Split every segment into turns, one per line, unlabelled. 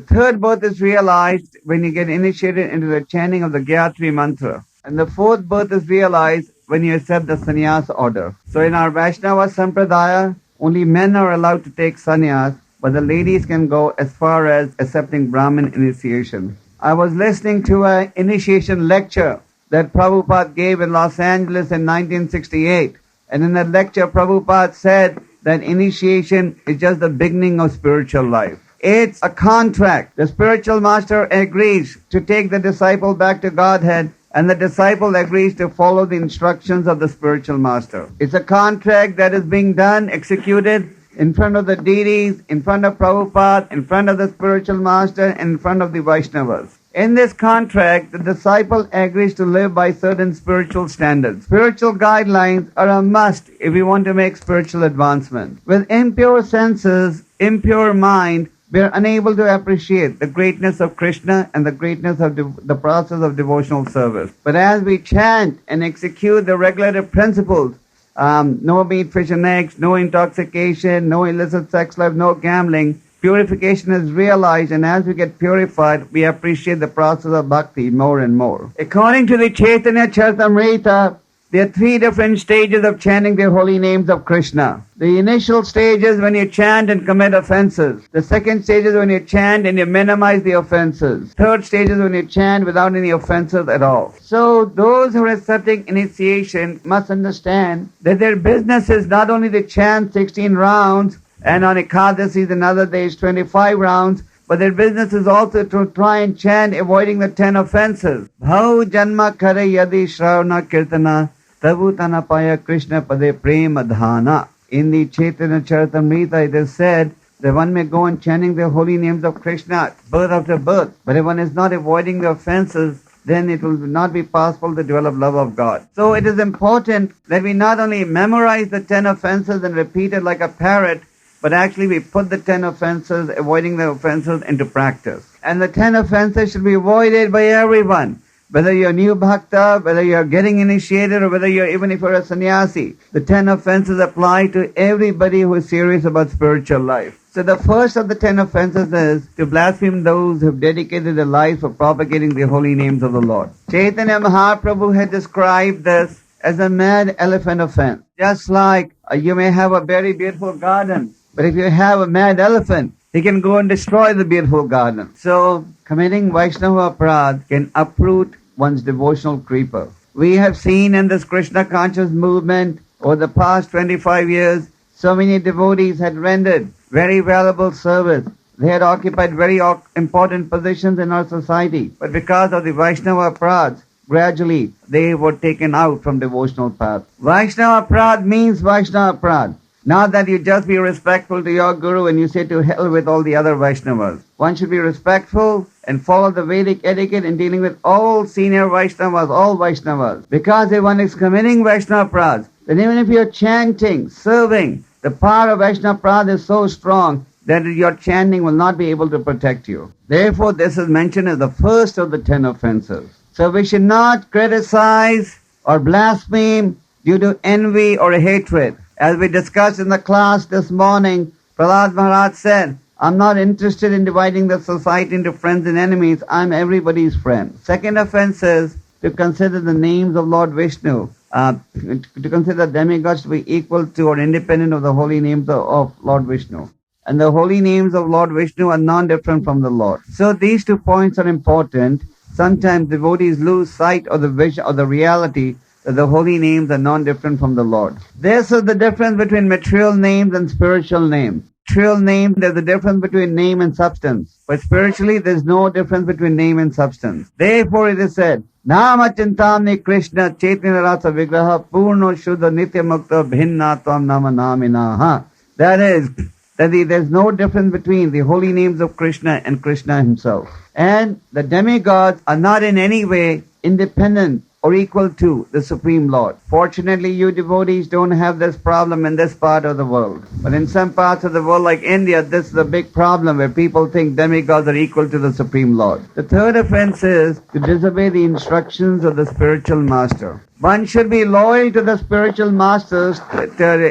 third birth is realized when you get initiated into the chanting of the Gayatri mantra. And the fourth birth is realized when you accept the sannyas order. So in our Vaishnava Sampradaya, only men are allowed to take sannyas, but the ladies can go as far as accepting Brahmin initiation. I was listening to an initiation lecture that Prabhupada gave in Los Angeles in 1968. And in that lecture, Prabhupada said that initiation is just the beginning of spiritual life. It's a contract. The spiritual master agrees to take the disciple back to Godhead, and the disciple agrees to follow the instructions of the spiritual master. It's a contract that is being done, executed in front of the deities, in front of Prabhupada, in front of the spiritual master, and in front of the Vaishnavas. In this contract, the disciple agrees to live by certain spiritual standards. Spiritual guidelines are a must if we want to make spiritual advancement. With impure senses, impure mind, we are unable to appreciate the greatness of Krishna and the greatness of the process of devotional service. But as we chant and execute the regulative principles, no meat, fish and eggs, no intoxication, no illicit sex life, no gambling, purification is realized, and as we get purified, we appreciate the process of bhakti more and more. According to the Chaitanya Charitamrita, there are three different stages of chanting the holy names of Krishna. The initial stage is when you chant and commit offenses. The second stage is when you chant and you minimize the offenses. Third stage is when you chant without any offenses at all. So those who are accepting initiation must understand that their business is not only to chant 16 rounds, and on Ekadasi and other days 25 rounds, but their business is also to try and chant avoiding the 10 offenses. Bhau janma kare yadi shravana kirtana tabu tanapaya Krishna pade prema dhana. In the Chaitanya Charitamrita it is said that one may go on chanting the holy names of Krishna birth after birth, but if one is not avoiding the offenses, then it will not be possible to develop love of God. So it is important that we not only memorize the 10 offenses and repeat it like a parrot, but actually we put the 10 offenses, avoiding the offenses, into practice. And the 10 offenses should be avoided by everyone. Whether you're a new bhakta, whether you're getting initiated, or whether even if you're a sannyasi. The 10 offenses apply to everybody who is serious about spiritual life. So the first of the 10 offenses is to blaspheme those who have dedicated their lives for propagating the holy names of the Lord. Chaitanya Mahaprabhu had described this as a mad elephant offense. Just like you may have a very beautiful garden, but if you have a mad elephant, he can go and destroy the beautiful garden. So committing Vaishnava aparadha can uproot one's devotional creeper. We have seen in this Krishna conscious movement over the past 25 years, so many devotees had rendered very valuable service. They had occupied very important positions in our society. But because of the Vaishnava aparadha, gradually they were taken out from devotional path. Vaishnava aparadha means Vaishnava aparadha. Not that you just be respectful to your guru and you say to hell with all the other Vaishnavas. One should be respectful and follow the Vedic etiquette in dealing with all senior Vaishnavas, all Vaishnavas. Because if one is committing Vaishnava aparadha, then even if you're chanting, serving, the power of Vaishnava aparadha is so strong that your chanting will not be able to protect you. Therefore, this is mentioned as the first of the 10 offenses. So we should not criticize or blaspheme due to envy or hatred. As we discussed in the class this morning, Prahlad Maharaj said, I'm not interested in dividing the society into friends and enemies. I'm everybody's friend. Second offense is to consider the names of Lord Vishnu, to consider demigods to be equal to or independent of the holy names of Lord Vishnu. And the holy names of Lord Vishnu are non-different from the Lord. So these 2 points are important. Sometimes devotees lose sight of the vision, of the reality that the holy names are non-different from the Lord. This is the difference between material names and spiritual names. Material name, there's a difference between name and substance. But spiritually, there's no difference between name and substance. Therefore, it is said, Nama Chintamni Krishna Chaitanya Rasa Vigraha Purno Shuddha Nitya Mukta Bhinna Tvam Nama Naminaha. That is, that there's no difference between the holy names of Krishna and Krishna himself. And the demigods are not in any way independent or equal to the Supreme Lord. Fortunately, you devotees don't have this problem in this part of the world. But in some parts of the world like India, this is a big problem where people think demigods are equal to the Supreme Lord. The third offense is to disobey the instructions of the spiritual master. One should be loyal to the spiritual master's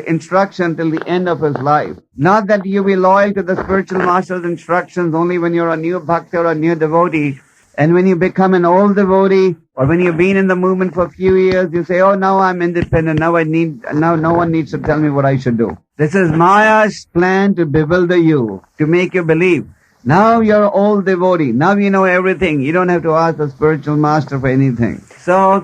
instruction till the end of his life. Not that you be loyal to the spiritual master's instructions only when you're a new bhakta or a new devotee, and when you become an old devotee, or when you've been in the movement for a few years, you say, oh, now I'm independent, now no one needs to tell me what I should do. This is Maya's plan to bewilder you, to make you believe. Now you're an old devotee, now you know everything, you don't have to ask the spiritual master for anything. So,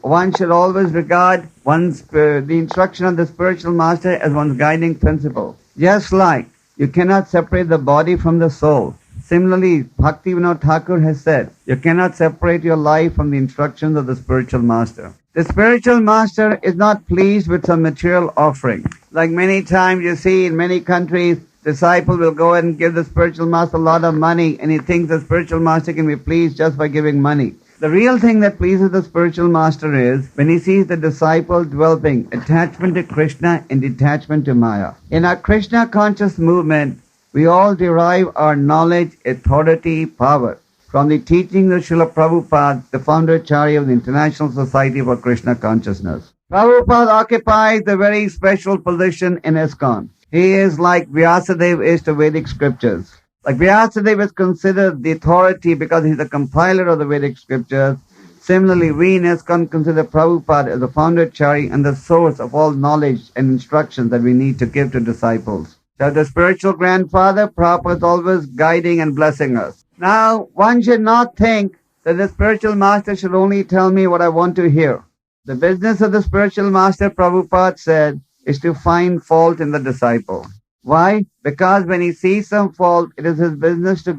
one should always regard the instruction of the spiritual master as one's guiding principle. Just like you cannot separate the body from the soul. Similarly, Bhaktivinoda Thakur has said, you cannot separate your life from the instructions of the spiritual master. The spiritual master is not pleased with some material offering. Like many times you see in many countries, disciple will go and give the spiritual master a lot of money, and he thinks the spiritual master can be pleased just by giving money. The real thing that pleases the spiritual master is when he sees the disciple developing attachment to Krishna and detachment to Maya. In our Krishna conscious movement, we all derive our knowledge, authority, power from the teachings of Srila Prabhupada, the founder Acharya of the International Society for Krishna Consciousness. Prabhupada occupies a very special position in ISKCON. He is like Vyasadeva is to Vedic scriptures. Like Vyasadeva is considered the authority because he's the compiler of the Vedic scriptures. Similarly, we in ISKCON consider Prabhupada as the founder Acharya and the source of all knowledge and instructions that we need to give to disciples. So the spiritual grandfather, Prabhupada, is always guiding and blessing us. Now, one should not think that the spiritual master should only tell me what I want to hear. The business of the spiritual master, Prabhupada said, is to find fault in the disciple. Why? Because when he sees some fault, it is his business to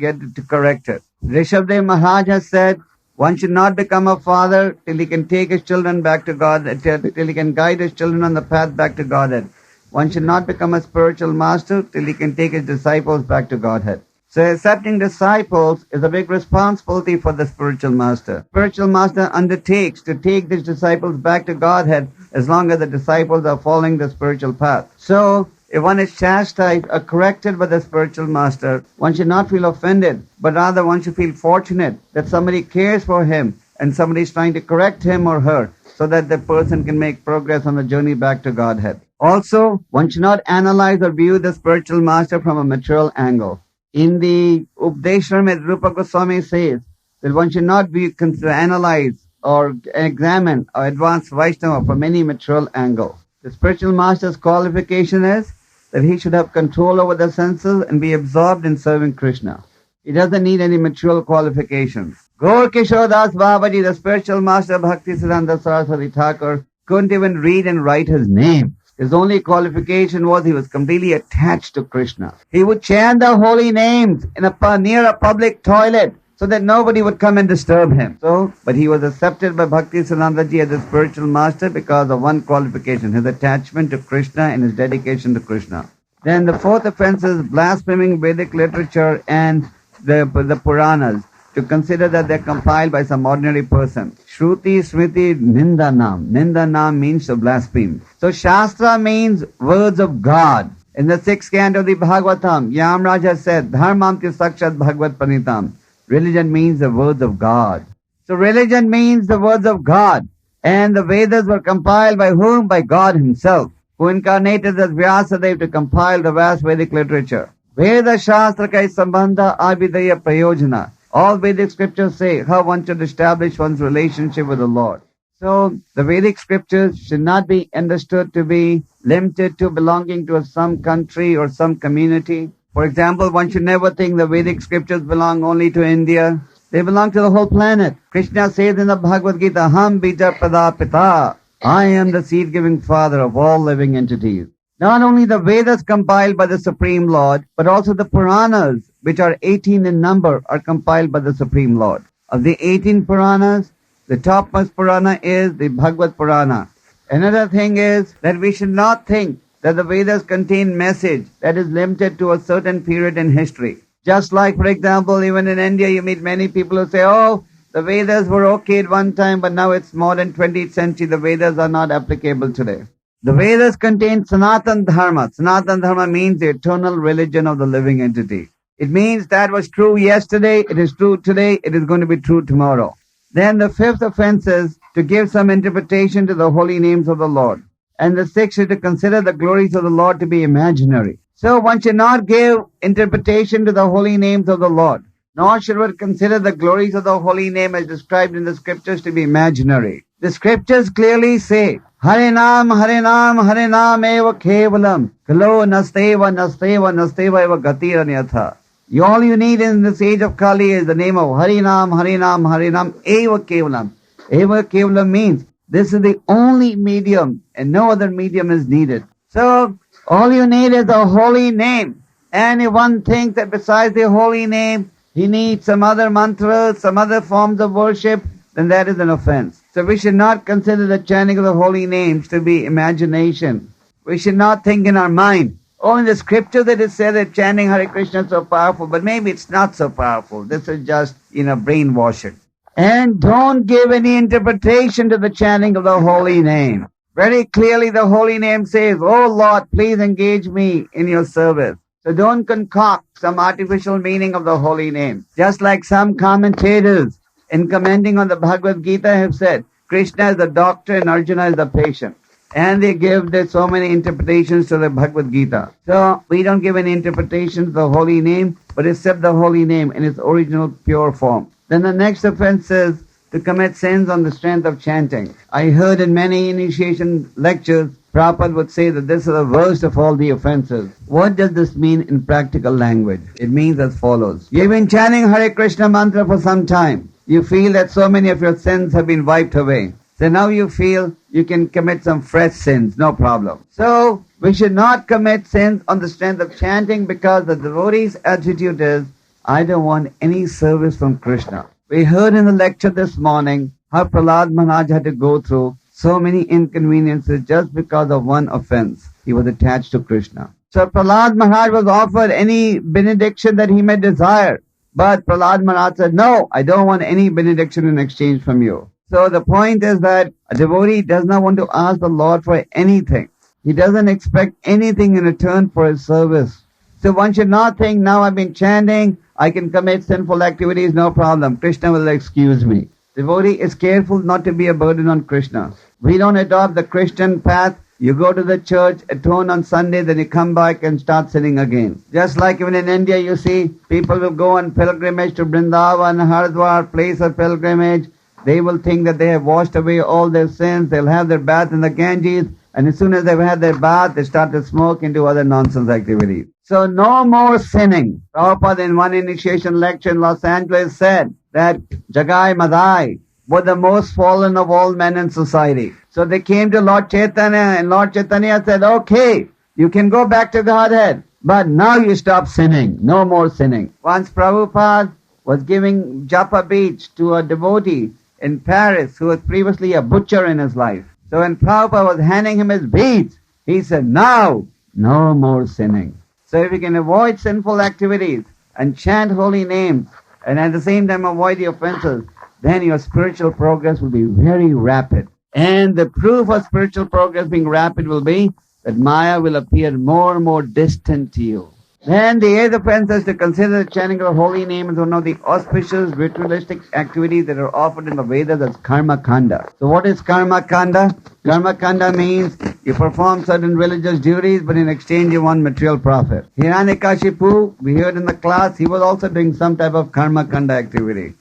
correct it. Rishabdev Maharaja said, one should not become a father till he can take his children back to God, till he can guide his children on the path back to Godhead. One should not become a spiritual master till he can take his disciples back to Godhead. So accepting disciples is a big responsibility for the spiritual master. Spiritual master undertakes to take these disciples back to Godhead as long as the disciples are following the spiritual path. So, if one is chastised or corrected by the spiritual master, one should not feel offended, but rather one should feel fortunate that somebody cares for him and somebody is trying to correct him or her so that the person can make progress on the journey back to Godhead. Also, one should not analyze or view the spiritual master from a material angle. In the Upadeshwaram, Rupa Goswami says that one should not analyze or examine or advance Vaishnava from any material angle. The spiritual master's qualification is that he should have control over the senses and be absorbed in serving Krishna. He doesn't need any material qualifications. Gaur Kishore Das Babaji, the spiritual master of Bhakti Siddhanta Saraswati Thakur, couldn't even read and write his name. His only qualification was he was completely attached to Krishna. He would chant the holy names near a public toilet so that nobody would come and disturb him. But he was accepted by Bhakti Siddhantaji as a spiritual master because of one qualification, his attachment to Krishna and his dedication to Krishna. Then the fourth offense is blaspheming Vedic literature and the Puranas, to consider that they're compiled by some ordinary person. Shruti, Smriti, Nindanam. Nindanam means to blaspheme. So Shastra means words of God. In the 6th canto of the Bhagavatam, Yamraj has said, Dharmam ti sakshat bhagavad panitam. Religion means the words of God. So religion means the words of God. And the Vedas were compiled by whom? By God himself, who incarnated as Vyasadeva to compile the vast Vedic literature. Veda Shastra kai sambandha abhidaya prayojana. All Vedic scriptures say how one should establish one's relationship with the Lord. So the Vedic scriptures should not be understood to be limited to belonging to some country or some community. For example, one should never think the Vedic scriptures belong only to India. They belong to the whole planet. Krishna says in the Bhagavad Gita, Ham Bija Pada Pita. I am the seed-giving father of all living entities. Not only the Vedas compiled by the Supreme Lord, but also the Puranas, which are 18 in number, are compiled by the Supreme Lord. Of the 18 Puranas, the topmost Purana is the Bhagavad Purana. Another thing is that we should not think that the Vedas contain message that is limited to a certain period in history. Just like, for example, even in India, you meet many people who say, oh, The Vedas were okay at one time, but now it's modern 20th century. The Vedas are not applicable today. The Vedas contain Sanatan Dharma. Sanatan Dharma means the eternal religion of the living entity. It means that was true yesterday, it is true today, it is going to be true tomorrow. Then the fifth offense is to give some interpretation to the holy names of the Lord. And the sixth is to consider the glories of the Lord to be imaginary. So one should not give interpretation to the holy names of the Lord, nor should one consider the glories of the holy name as described in the scriptures to be imaginary. The scriptures clearly say, Harinam, Harinam, Harinam eva kevalam, kalo nasteva, nasteva, nasteva eva gatiranyatha. All you need in this age of Kali is the name of Harinam, Harinam, Harinam eva kevalam. Eva kevalam means this is the only medium and no other medium is needed. So all you need is a holy name. And if one thinks that besides the holy name, he needs some other mantras, some other forms of worship, then that is an offense. So we should not consider the chanting of the holy names to be imagination. We should not think in our mind, oh, in the scripture that it said that chanting Hare Krishna is so powerful, but maybe it's not so powerful. This is just, brainwashing. And don't give any interpretation to the chanting of the holy name. Very clearly the holy name says, oh Lord, please engage me in your service. So don't concoct some artificial meaning of the holy name. Just like some commentators in commenting on the Bhagavad Gita have said, Krishna is the doctor and Arjuna is the patient. And they give so many interpretations to the Bhagavad Gita. So we don't give any interpretation to the holy name, but accept the holy name in its original pure form. Then the next offense is to commit sins on the strength of chanting. I heard in many initiation lectures, Prabhupada would say that this is the worst of all the offenses. What does this mean in practical language? It means as follows. You've been chanting Hare Krishna mantra for some time. You feel that so many of your sins have been wiped away. So now you feel you can commit some fresh sins, no problem. So we should not commit sins on the strength of chanting because the devotee's attitude is, I don't want any service from Krishna. We heard in the lecture this morning how Prahlad Maharaj had to go through so many inconveniences just because of one offense. He was attached to Krishna. So Prahlad Maharaj was offered any benediction that he may desire. But Prahlad Maharaj said, no, I don't want any benediction in exchange from you. So the point is that a devotee does not want to ask the Lord for anything. He doesn't expect anything in return for his service. So one should not think, now I've been chanting, I can commit sinful activities, no problem. Krishna will excuse me. Devotee is careful not to be a burden on Krishna. We don't adopt the Christian path. You go to the church, atone on Sunday, then you come back and start sinning again. Just like even in India, you see, people will go on pilgrimage to Vrindavan, Haridwar, place of pilgrimage. They will think that they have washed away all their sins. They'll have their bath in the Ganges. And as soon as they've had their bath, they start to smoke and do other nonsense activities. So no more sinning. Prabhupada in one initiation lecture in Los Angeles said that Jagai Madai were the most fallen of all men in society. So they came to Lord Chaitanya and Lord Chaitanya said, okay, you can go back to Godhead, but now you stop sinning. No more sinning. Once Prabhupada was giving japa beads to a devotee in Paris who was previously a butcher in his life. So when Prabhupada was handing him his beads, he said, now, no more sinning. So if you can avoid sinful activities and chant holy names and at the same time avoid the offenses, then your spiritual progress will be very rapid. And the proof of spiritual progress being rapid will be that Maya will appear more and more distant to you. Then the eighth offense is to consider the chanting of the holy name as one of the auspicious ritualistic activities that are offered in the Vedas as karma kanda. So what is karma kanda? Karma kanda means you perform certain religious duties, but in exchange you want material profit. Hiranyakashipu, we heard in the class, he was also doing some type of karma kanda activity.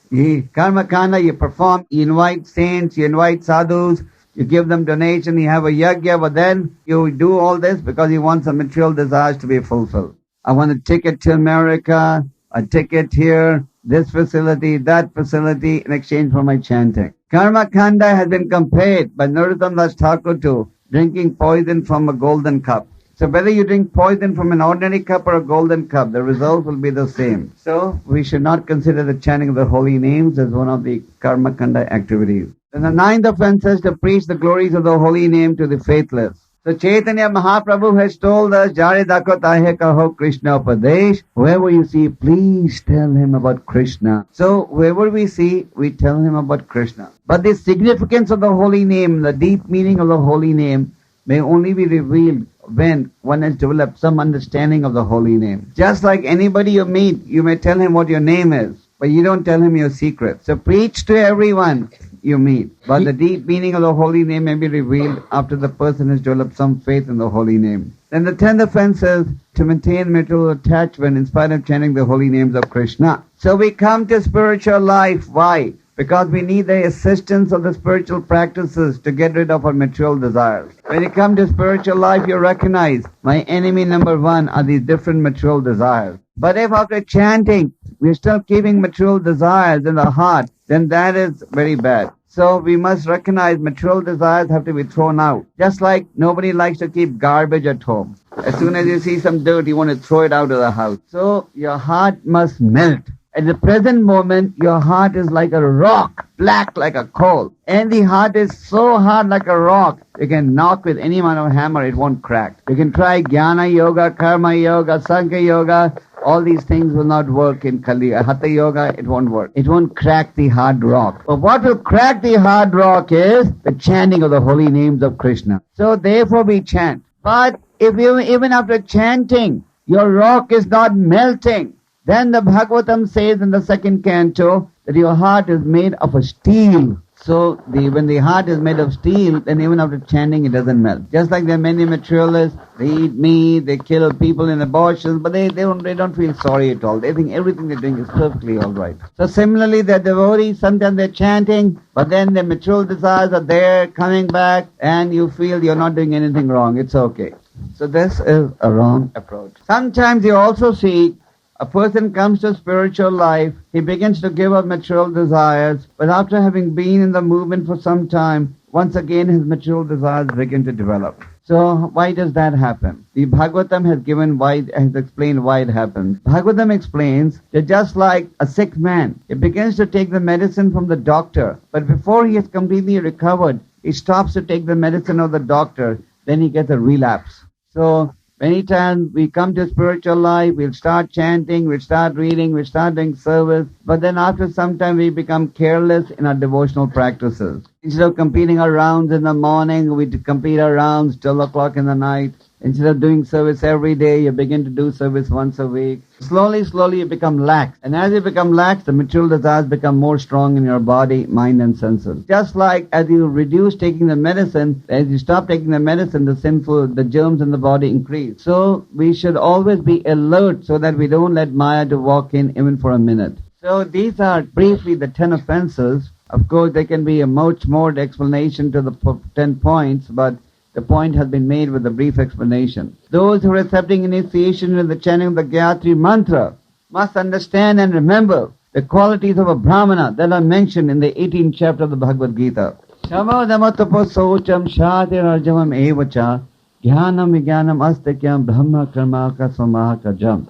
Karma kanda, you perform, you invite saints, you invite sadhus, you give them donation, you have a yajna, but then you do all this because you want some material desires to be fulfilled. I want a ticket to America, a ticket here, this facility, that facility in exchange for my chanting. Karma kanda has been compared by Narottam Das Thakur to drinking poison from a golden cup. So whether you drink poison from an ordinary cup or a golden cup, the result will be the same. So we should not consider the chanting of the holy names as one of the karma kanda activities. And the ninth offense is to preach the glories of the holy name to the faithless. So Chaitanya Mahaprabhu has told us, Jare Dako Tahe Kaho Krishna Upadesh. Whoever you see, please tell him about Krishna. So whoever we see, we tell him about Krishna. But the significance of the holy name, the deep meaning of the holy name, may only be revealed when one has developed some understanding of the holy name. Just like anybody you meet, you may tell him what your name is, but you don't tell him your secret. So preach to everyone you meet. But the deep meaning of the holy name may be revealed after the person has developed some faith in the holy name. Then the 10th offense is to maintain material attachment in spite of chanting the holy names of Krishna. So we come to spiritual life. Why? Because we need the assistance of the spiritual practices to get rid of our material desires. When you come to spiritual life, you recognize my enemy number one are these different material desires. But if after chanting, we're still keeping material desires in the heart, then that is very bad. So we must recognize material desires have to be thrown out. Just like nobody likes to keep garbage at home. As soon as you see some dirt, you want to throw it out of the house. So your heart must melt. At the present moment, your heart is like a rock, black like a coal. And the heart is so hard like a rock, you can knock with any amount of hammer, it won't crack. You can try Jnana Yoga, Karma Yoga, Sankhya Yoga. All these things will not work in Kali. Hatha Yoga, it won't work. It won't crack the hard rock. But what will crack the hard rock is the chanting of the holy names of Krishna. So therefore we chant. But if you, even after chanting, your rock is not melting, then the Bhagavatam says in the second canto that your heart is made of a steel. So when the heart is made of steel, then even after chanting it doesn't melt. Just like there are many materialists, they eat meat, they kill people in abortions, but they don't feel sorry at all. They think everything they're doing is perfectly all right. So similarly, the devotees, sometimes they're chanting, but then the material desires are there, coming back, and you feel you're not doing anything wrong. It's okay. So this is a wrong approach. Sometimes you also see a person comes to spiritual life, he begins to give up material desires, but after having been in the movement for some time, once again his material desires begin to develop. So why does that happen? The Bhagavatam has explained why it happens. Bhagavatam explains that just like a sick man, he begins to take the medicine from the doctor, but before he is completely recovered, he stops to take the medicine of the doctor, then he gets a relapse. So many times we come to spiritual life, we'll start chanting, we'll start reading, we'll start doing service, but then after some time we become careless in our devotional practices. Instead of completing our rounds in the morning, we complete our rounds 12 o'clock in the night. Instead of doing service every day, you begin to do service once a week. Slowly you become lax. And as you become lax, the material desires become more strong in your body, mind and senses. Just like as you reduce taking the medicine, as you stop taking the medicine, the germs in the body increase. So we should always be alert so that we don't let Maya to walk in even for a minute. So these are briefly the 10 offenses. Of course, there can be a much more explanation to the 10 points, but the point has been made with a brief explanation. Those who are accepting initiation in the chanting of the Gayatri mantra must understand and remember the qualities of a brahmana that are mentioned in the 18th chapter of the Bhagavad Gita. Shamodamatapo socham shatirarjavam evacha jnanam vijnanam astakyam brahma karmaka samahakajam.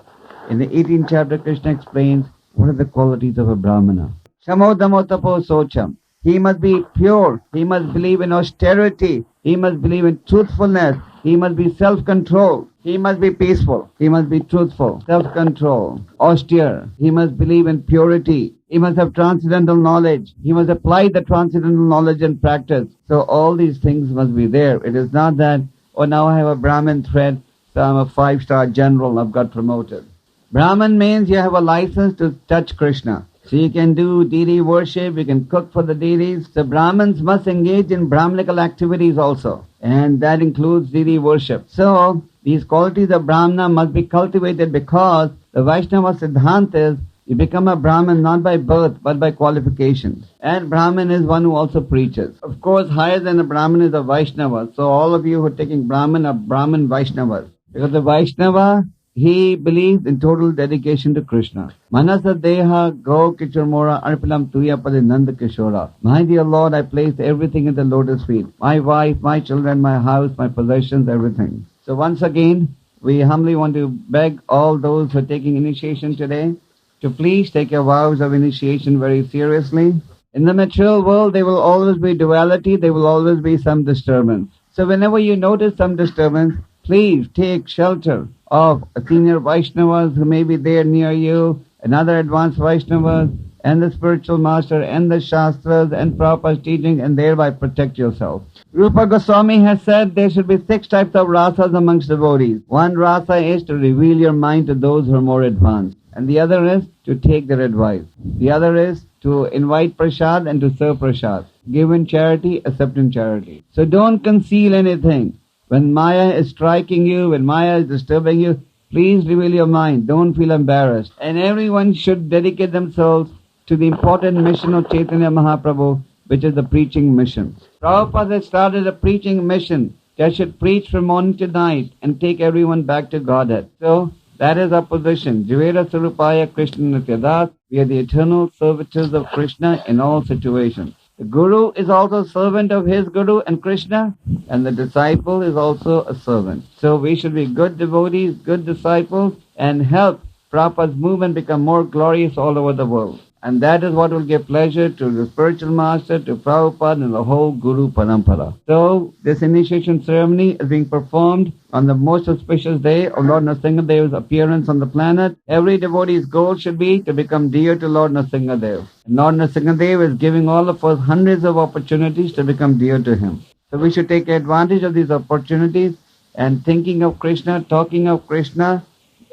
In the 18th chapter, Krishna explains what are the qualities of a brahmana. Shamodamatapo socham. He must be pure. He must believe in austerity. He must believe in truthfulness. He must be self-controlled. He must be peaceful. He must be truthful, self-control, austere. He must believe in purity. He must have transcendental knowledge. He must apply the transcendental knowledge and practice. So all these things must be there. It is not that, oh, now I have a Brahmin thread, so I'm a 5-star general, I've got promoted. Brahmin means you have a license to touch Krishna. So you can do deity worship, you can cook for the deities. So Brahmins must engage in Brahmanical activities also. And that includes deity worship. So these qualities of Brahmana must be cultivated because the Vaishnava Siddhanta is you become a Brahmin not by birth but by qualifications. And Brahmin is one who also preaches. Of course, higher than a Brahmin is a Vaishnava. So all of you who are taking Brahmin are Brahmin Vaishnavas. Because the Vaishnava, he believes in total dedication to Krishna. Manasa deha go kichurmora arpilam tuya pade nanda kishora. My dear Lord, I place everything in the lotus feet. My wife, my children, my house, my possessions, everything. So once again, we humbly want to beg all those who are taking initiation today to please take your vows of initiation very seriously. In the material world, there will always be duality, there will always be some disturbance. So whenever you notice some disturbance, please take shelter of senior Vaishnavas who may be there near you, and other advanced Vaishnavas, and the spiritual master, and the Shastras, and Prabhupada's teaching, and thereby protect yourself. Rupa Goswami has said there should be 6 types of rasas amongst devotees. One rasa is to reveal your mind to those who are more advanced, and the other is to take their advice. The other is to invite prasad and to serve prasad. Give in charity, accept in charity. So don't conceal anything. When Maya is striking you, when Maya is disturbing you, please reveal your mind. Don't feel embarrassed. And everyone should dedicate themselves to the important mission of Chaitanya Mahaprabhu, which is the preaching mission. Prabhupada has started a preaching mission that should preach from morning to night and take everyone back to Godhead. So, that is our position. Jivera Sarupaya Krishna Nityadas. We are the eternal servitors of Krishna in all situations. The Guru is also a servant of his Guru and Krishna, and the disciple is also a servant. So we should be good devotees, good disciples, and help Prabhupada's movement become more glorious all over the world. And that is what will give pleasure to the spiritual master, to Prabhupada, and the whole Guru Parampara. So, this initiation ceremony is being performed on the most auspicious day of Lord Nrsimhadev's appearance on the planet. Every devotee's goal should be to become dear to Lord Nrsimhadev. And Lord Nrsimhadev is giving all of us hundreds of opportunities to become dear to him. So we should take advantage of these opportunities, and thinking of Krishna, talking of Krishna,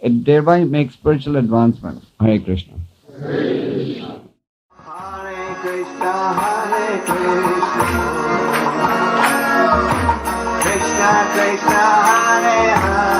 it thereby makes spiritual advancement. Hare Krishna.
Hare Krishna, Hare Krishna, Krishna Krishna, Hare Hare.